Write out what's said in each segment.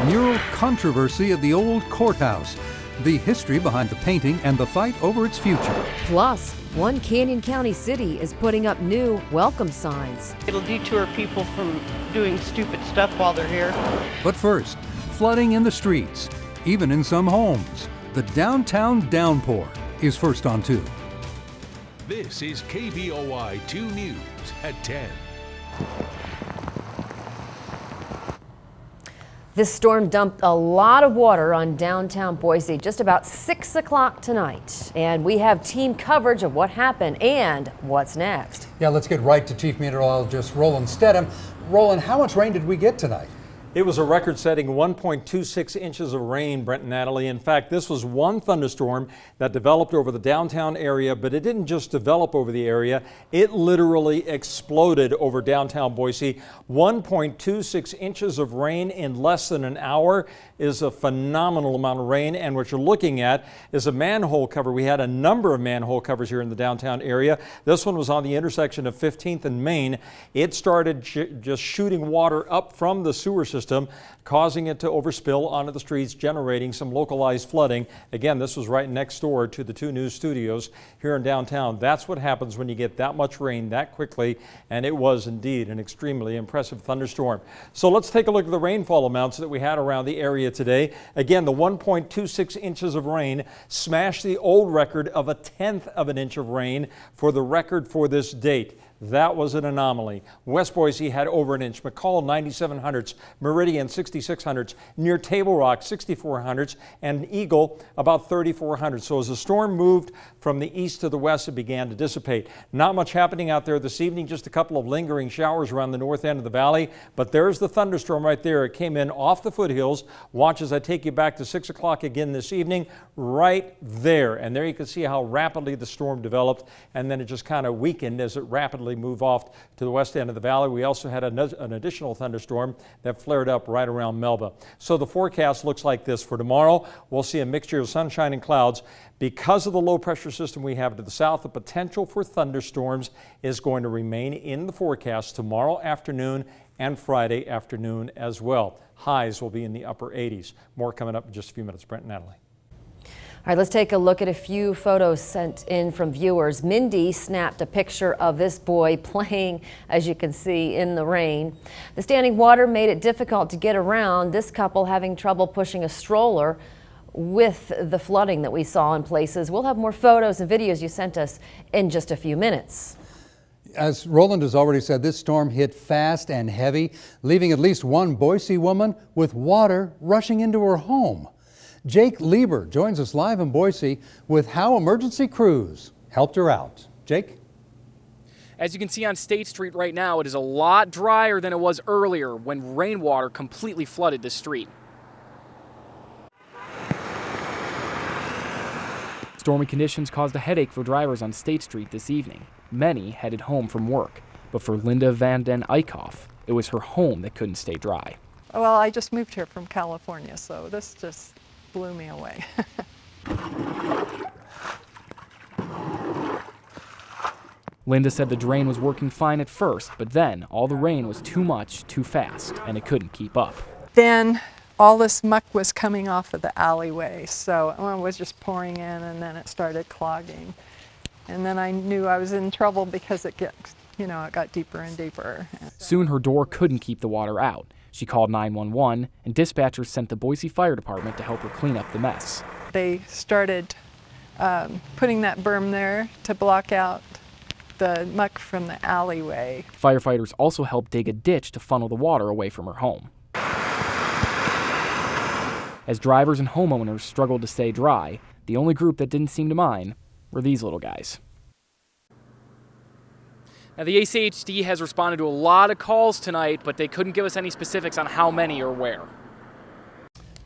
mural controversy at the old courthouse, the history behind the painting and the fight over its future. Plus, one Canyon County city is putting up new welcome signs. It'll deter people from doing stupid stuff while they're here. But first, flooding in the streets, even in some homes. The downtown downpour is first on 2. This is KBOI 2 News at 10. This storm dumped a lot of water on downtown Boise just about 6 o'clock tonight. And we have team coverage of what happened and what's next. Yeah, let's get right to Chief Meteorologist Roland Stedham. Roland, how much rain did we get tonight? It was a record-setting 1.26 inches of rain, Brent and Natalie. In fact, this was one thunderstorm that developed over the downtown area, but it didn't just develop over the area. It literally exploded over downtown Boise. 1.26 inches of rain in less than an hour is a phenomenal amount of rain. And what you're looking at is a manhole cover. We had a number of manhole covers here in the downtown area. This one was on the intersection of 15th and Main. It started just shooting water up from the sewer system, causing it to overspill onto the streets, generating some localized flooding. Again, this was right next door to the 2 News studios here in downtown. That's what happens when you get that much rain that quickly, and it was indeed an extremely impressive thunderstorm. So let's take a look at the rainfall amounts that we had around the area today. Again, the 1.26 inches of rain smashed the old record of 1/10 of an inch of rain for the record for this date. That was an anomaly. West Boise had over an inch, McCall 9700ths, Meridian 6600ths, near Table Rock 6400ths, and Eagle about 3400ths. So as the storm moved from the east to the west, it began to dissipate. Not much happening out there this evening, just a couple of lingering showers around the north end of the valley. But there's the thunderstorm right there. It came in off the foothills. Watch as I take you back to 6 o'clock again this evening, right there. And there you can see how rapidly the storm developed, and then it just kind of weakened as it rapidly move off to the west end of the valley. We also had an additional thunderstorm that flared up right around Melba. So the forecast looks like this for tomorrow. We'll see a mixture of sunshine and clouds. Because of the low pressure system we have to the south, the potential for thunderstorms is going to remain in the forecast tomorrow afternoon and Friday afternoon as well. Highs will be in the upper 80s. More coming up in just a few minutes. Brent and Natalie. All right, let's take a look at a few photos sent in from viewers. Mindy snapped a picture of this boy playing, as you can see, in the rain. The standing water made it difficult to get around, this couple having trouble pushing a stroller with the flooding that we saw in places. We'll have more photos and videos you sent us in just a few minutes. As Roland has already said, this storm hit fast and heavy, leaving at least one Boise woman with water rushing into her home. Jake Lieber joins us live in Boise with how emergency crews helped her out. Jake? As you can see on State Street right now, it is a lot drier than it was earlier when rainwater completely flooded the street. Stormy conditions caused a headache for drivers on State Street this evening. Many headed home from work, but for Linda Van Den Eickhoff, it was her home that couldn't stay dry. Well, I just moved here from California, so this just blew me away. Linda said the drain was working fine at first, but then all the rain was too much, too fast, and it couldn't keep up. Then all this muck was coming off of the alleyway, so it was just pouring in, and then it started clogging. And then I knew I was in trouble because it got deeper and deeper. Soon her door couldn't keep the water out. She called 911, and dispatchers sent the Boise Fire Department to help her clean up the mess. They started putting that berm there to block out the muck from the alleyway. Firefighters also helped dig a ditch to funnel the water away from her home. As drivers and homeowners struggled to stay dry, the only group that didn't seem to mind were these little guys. Now, the ACHD has responded to a lot of calls tonight, but they couldn't give us any specifics on how many or where.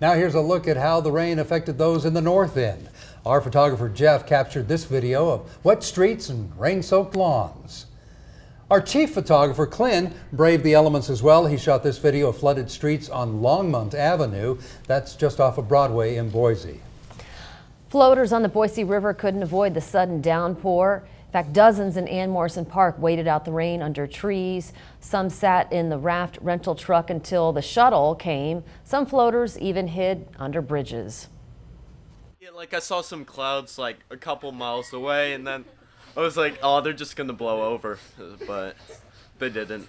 Now here's a look at how the rain affected those in the north end. Our photographer Jeff captured this video of wet streets and rain-soaked lawns. Our chief photographer Clint braved the elements as well. He shot this video of flooded streets on Longmont Avenue. That's just off of Broadway in Boise. Floaters on the Boise River couldn't avoid the sudden downpour. In fact, dozens in Ann Morrison Park waited out the rain under trees. Some sat in the raft rental truck until the shuttle came. Some floaters even hid under bridges. Yeah, like I saw some clouds like a couple miles away, and then I was like, oh, they're just gonna blow over, but they didn't.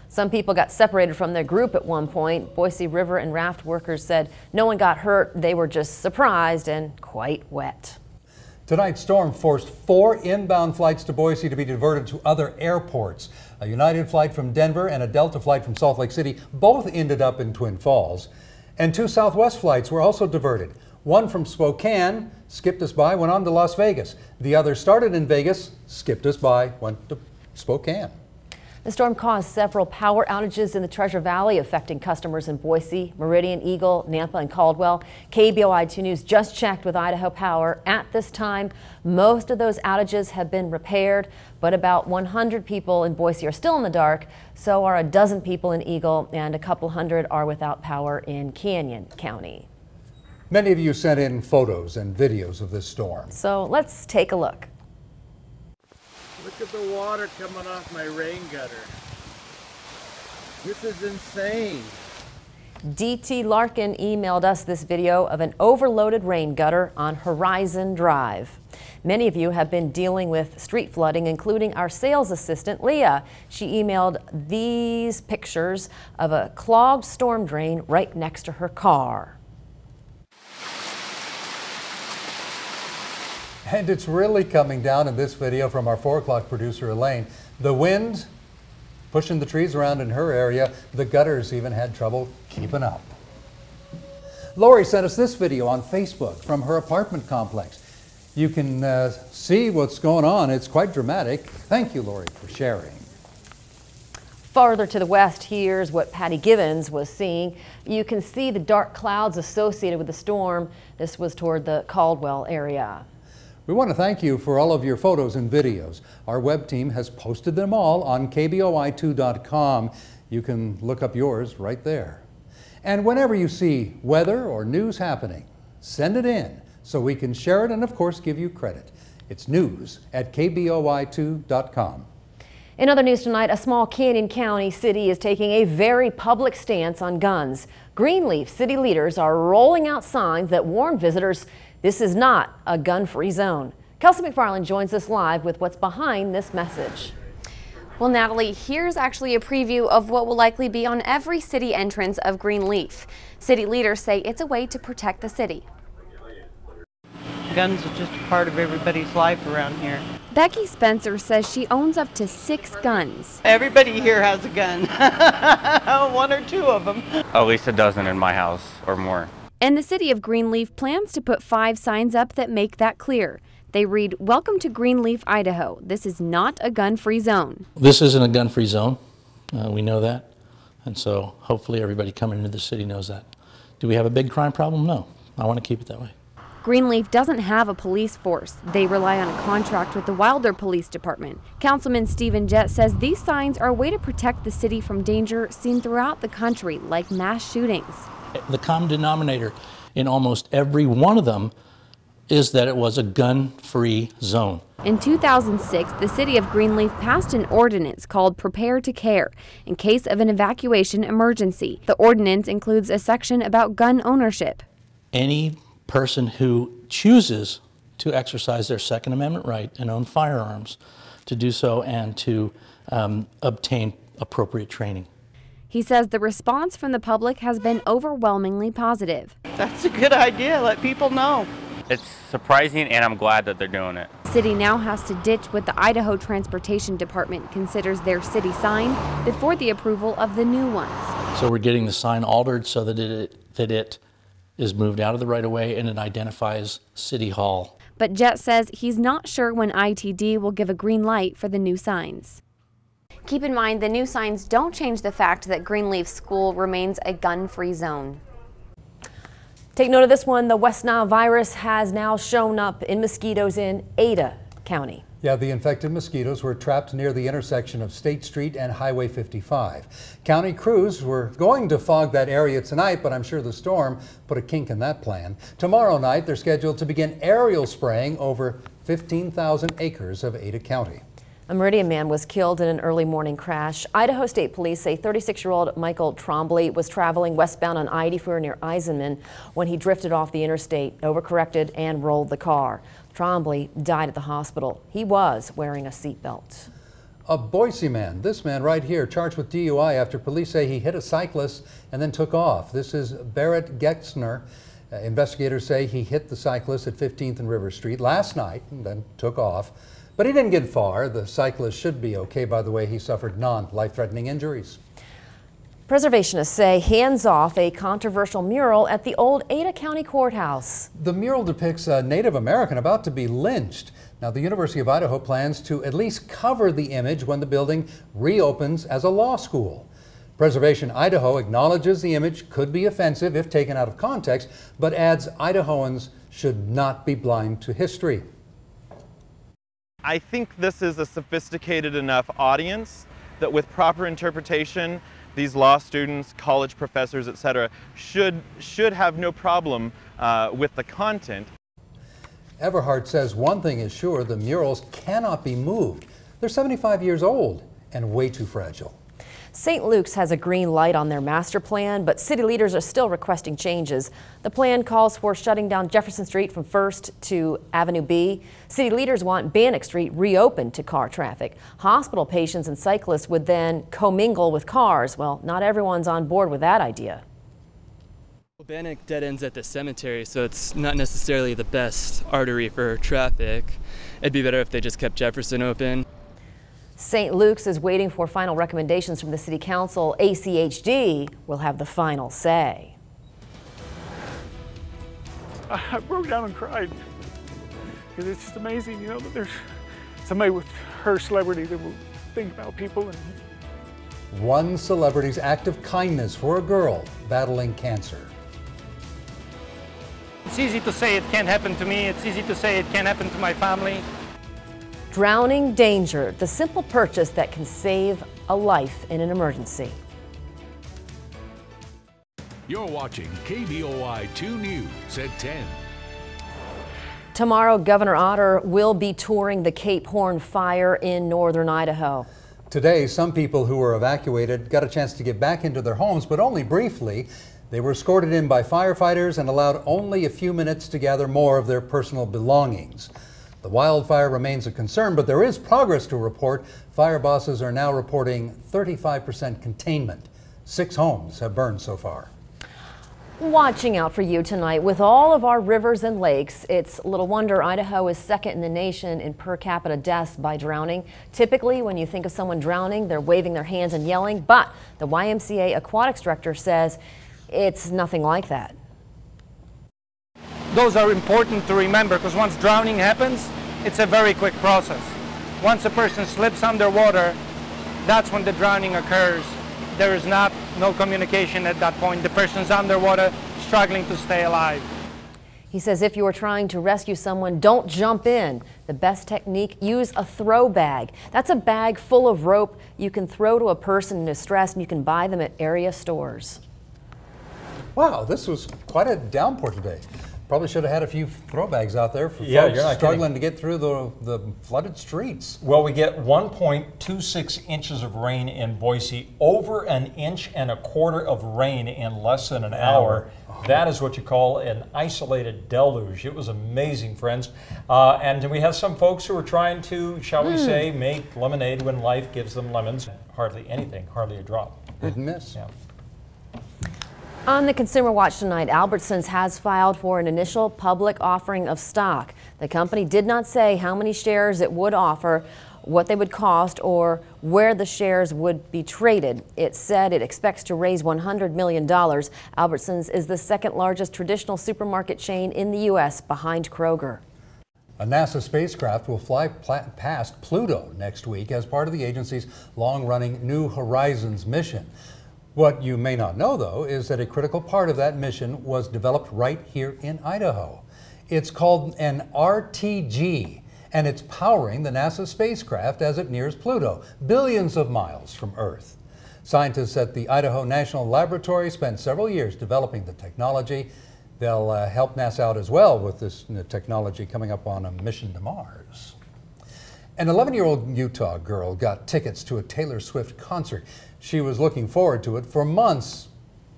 Some people got separated from their group at one point. Boise River and raft workers said no one got hurt. They were just surprised and quite wet. Tonight's storm forced 4 inbound flights to Boise to be diverted to other airports. A United flight from Denver and a Delta flight from Salt Lake City both ended up in Twin Falls. And 2 Southwest flights were also diverted. One from Spokane, skipped us by, went on to Las Vegas. The other started in Vegas, skipped us by, went to Spokane. The storm caused several power outages in the Treasure Valley, affecting customers in Boise, Meridian, Eagle, Nampa, and Caldwell. KBOI 2 News just checked with Idaho Power. At this time, most of those outages have been repaired, but about 100 people in Boise are still in the dark. So are a dozen people in Eagle, and a couple hundred are without power in Canyon County. Many of you sent in photos and videos of this storm. So let's take a look. Look at the water coming off my rain gutter. This is insane. DT Larkin emailed us this video of an overloaded rain gutter on Horizon Drive. Many of you have been dealing with street flooding, including our sales assistant, Leah. She emailed these pictures of a clogged storm drain right next to her car. And it's really coming down in this video from our 4 o'clock producer, Elaine. The wind pushing the trees around in her area. The gutters even had trouble keeping up. Lori sent us this video on Facebook from her apartment complex. You can see what's going on. It's quite dramatic. Thank you, Lori, for sharing. Farther to the west, here's what Patty Givens was seeing. You can see the dark clouds associated with the storm. This was toward the Caldwell area. We want to thank you for all of your photos and videos. Our web team has posted them all on KBOI2.com. You can look up yours right there. And whenever you see weather or news happening, send it in so we can share it and, of course, give you credit. It's news at KBOI2.com. In other news tonight, a small Canyon County city is taking a very public stance on guns. Greenleaf city leaders are rolling out signs that warn visitors this is not a gun-free zone. Kelsey McFarland joins us live with what's behind this message. Well, Natalie, here's actually a preview of what will likely be on every city entrance of Greenleaf. City leaders say it's a way to protect the city. Guns are just a part of everybody's life around here. Becky Spencer says she owns up to 6 guns. Everybody here has a gun. 1 or 2 of them. At least a dozen in my house or more. And the city of Greenleaf plans to put 5 signs up that make that clear. They read, "Welcome to Greenleaf, Idaho. This is not a gun-free zone." This isn't a gun-free zone. We know that. And so hopefully everybody coming into the city knows that. Do we have a big crime problem? No. I want to keep it that way. Greenleaf doesn't have a police force. They rely on a contract with the Wilder Police Department. Councilman Stephen Jett says these signs are a way to protect the city from danger seen throughout the country, like mass shootings. The common denominator in almost every one of them is that it was a gun-free zone. In 2006, the city of Greenleaf passed an ordinance called Prepare to Care in case of an evacuation emergency. The ordinance includes a section about gun ownership. Any person who chooses to exercise their Second Amendment right and own firearms to do so and to obtain appropriate training. He says the response from the public has been overwhelmingly positive. That's a good idea. Let people know. It's surprising, and I'm glad that they're doing it. The city now has to ditch what the Idaho Transportation Department considers their city sign before the approval of the new ones. So we're getting the sign altered so that it is moved out of the right-of-way and it identifies City Hall. But Jett says he's not sure when ITD will give a green light for the new signs. Keep in mind, the new signs don't change the fact that Greenleaf School remains a gun-free zone. Take note of this one. The West Nile virus has now shown up in mosquitoes in Ada County. Yeah, the infected mosquitoes were trapped near the intersection of State Street and Highway 55. County crews were going to fog that area tonight, but I'm sure the storm put a kink in that plan. Tomorrow night, they're scheduled to begin aerial spraying over 15,000 acres of Ada County. A Meridian man was killed in an early morning crash. Idaho State Police say 36-year-old Michael Trombley was traveling westbound on I-84 near Eisenman when he drifted off the interstate, overcorrected, and rolled the car. Trombley died at the hospital. He was wearing a seatbelt. A Boise man, this man right here, charged with DUI after police say he hit a cyclist and then took off. This is Barrett Gexner. Investigators say he hit the cyclist at 15th and River Street last night and then took off. But he didn't get far. The cyclist should be okay. By the way, he suffered non-life-threatening injuries. Preservationists say hands off a controversial mural at the old Ada County Courthouse. The mural depicts a Native American about to be lynched. Now, the University of Idaho plans to at least cover the image when the building reopens as a law school. Preservation Idaho acknowledges the image could be offensive if taken out of context, but adds Idahoans should not be blind to history. I think this is a sophisticated enough audience that with proper interpretation, these law students, college professors, etc., should have no problem with the content. Everhart says one thing is sure, the murals cannot be moved. They're 75 years old and way too fragile. St. Luke's has a green light on their master plan, but city leaders are still requesting changes. The plan calls for shutting down Jefferson Street from 1st to Avenue B. City leaders want Bannock Street reopened to car traffic. Hospital patients and cyclists would then commingle with cars. Well, not everyone's on board with that idea. Bannock dead ends at the cemetery, so it's not necessarily the best artery for traffic. It'd be better if they just kept Jefferson open. St. Luke's is waiting for final recommendations from the City Council. ACHD will have the final say. I broke down and cried because it's just amazing, you know, that there's somebody with her celebrity that will think about people. And one celebrity's act of kindness for a girl battling cancer. It's easy to say it can't happen to me. It's easy to say it can't happen to my family. Drowning danger, the simple purchase that can save a life in an emergency. You're watching KBOI 2 News at 10. Tomorrow, Governor Otter will be touring the Cape Horn fire in northern Idaho. Today, some people who were evacuated got a chance to get back into their homes, but only briefly. They were escorted in by firefighters and allowed only a few minutes to gather more of their personal belongings. The wildfire remains a concern, but there is progress to report. Fire bosses are now reporting 35% containment. 6 homes have burned so far. Watching out for you tonight. With all of our rivers and lakes, it's little wonder Idaho is second in the nation in per capita deaths by drowning. Typically, when you think of someone drowning, they're waving their hands and yelling, but the YMCA aquatics director says it's nothing like that. Those are important to remember because once drowning happens, it's a very quick process. Once a person slips underwater, that's when the drowning occurs. There is no communication at that point. The person's underwater, struggling to stay alive. He says if you are trying to rescue someone, don't jump in. The best technique, use a throw bag. That's a bag full of rope you can throw to a person in distress, and you can buy them at area stores. Wow, this was quite a downpour today. Probably should have had a few throw bags out there for Yeah, folks you're not struggling to get through the flooded streets. Well, we get 1.26 inches of rain in Boise, over an inch and a quarter of rain in less than an hour. That is what you call an isolated deluge. It was amazing, friends. And we have some folks who are trying to, shall we say, make lemonade when life gives them lemons. Hardly anything, hardly a drop. Hit and miss. Yeah. On the Consumer Watch tonight, Albertsons has filed for an initial public offering of stock. The company did not say how many shares it would offer, what they would cost, or where the shares would be traded. It said it expects to raise $100 million. Albertsons is the second largest traditional supermarket chain in the U.S. behind Kroger. A NASA spacecraft will fly past Pluto next week as part of the agency's long-running New Horizons mission. What you may not know, though, is that a critical part of that mission was developed right here in Idaho. It's called an RTG, and it's powering the NASA spacecraft as it nears Pluto, billions of miles from Earth. Scientists at the Idaho National Laboratory spent several years developing the technology. They'll help NASA out as well with this technology coming up on a mission to Mars. An 11-year-old Utah girl got tickets to a Taylor Swift concert. She was looking forward to it for months,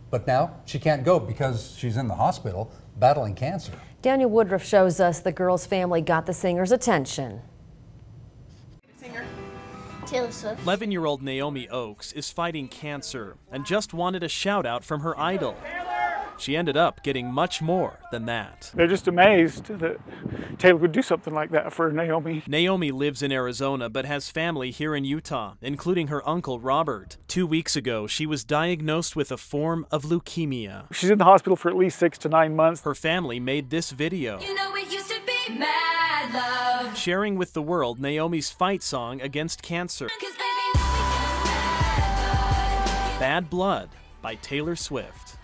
but now she can't go because she's in the hospital battling cancer. Daniel Woodruff shows us the girl's family got the singer's attention. Taylor Swift. 11-year-old Naomi Oakes is fighting cancer and just wanted a shout out from her idol. She ended up getting much more than that. They're just amazed that Taylor would do something like that for Naomi. Naomi lives in Arizona but has family here in Utah, including her uncle Robert. 2 weeks ago, she was diagnosed with a form of leukemia. She's in the hospital for at least 6 to 9 months. Her family made this video. You know it used to be mad love. Sharing with the world Naomi's fight song against cancer. Bad Blood by Taylor Swift.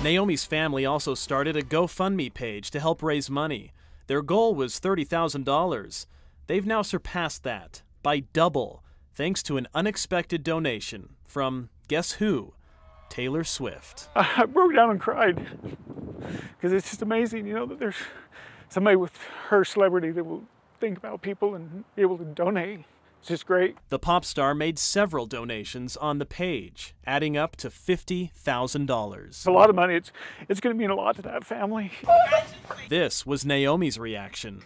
Naomi's family also started a GoFundMe page to help raise money. Their goal was $30,000. They've now surpassed that by double, thanks to an unexpected donation from, guess who? Taylor Swift. I broke down and cried because it's just amazing, you know, that there's somebody with her celebrity that will think about people and be able to donate. It's just great. The pop star made several donations on the page, adding up to $50,000. It's a lot of money. It's going to mean a lot to that family. This was Naomi's reaction.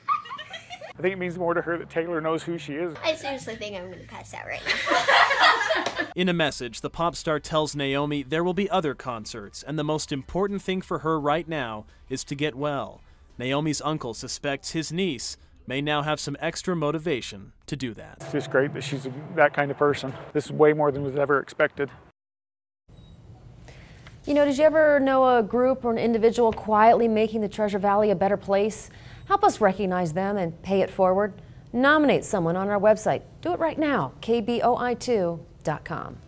I think it means more to her that Taylor knows who she is. I seriously think I'm going to pass out right now. In a message, the pop star tells Naomi there will be other concerts, and the most important thing for her right now is to get well. Naomi's uncle suspects his niece may now have some extra motivation to do that. It's just great that she's that kind of person. This is way more than was ever expected. You know, did you ever know a group or an individual quietly making the Treasure Valley a better place? Help us recognize them and pay it forward. Nominate someone on our website. Do it right now, kboi2.com.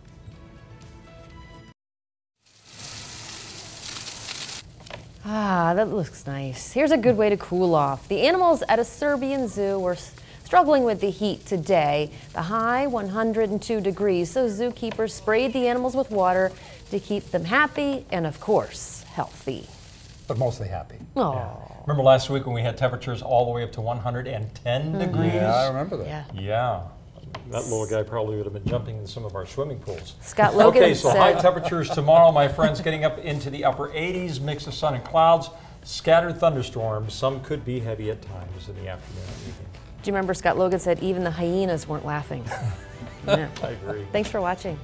Ah, that looks nice. Here's a good way to cool off. The animals at a Serbian zoo were struggling with the heat today. The high 102 degrees, so zookeepers sprayed the animals with water to keep them happy and, of course, healthy. But mostly happy. Oh. Yeah. Remember last week when we had temperatures all the way up to 110 degrees? Yeah, I remember that. Yeah. That little guy probably would have been jumping in some of our swimming pools. Scott Logan Okay, so said, high temperatures tomorrow, my friends, getting up into the upper 80s, mix of sun and clouds, scattered thunderstorms. Some could be heavy at times in the afternoon and evening. Do you remember Scott Logan said even the hyenas weren't laughing? Yeah. I agree. Thanks for watching.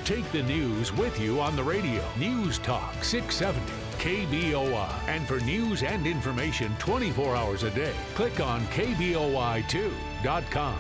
Take the news with you on the radio. News Talk 670 KBOI. And for news and information 24 hours a day, click on KBOI2.com.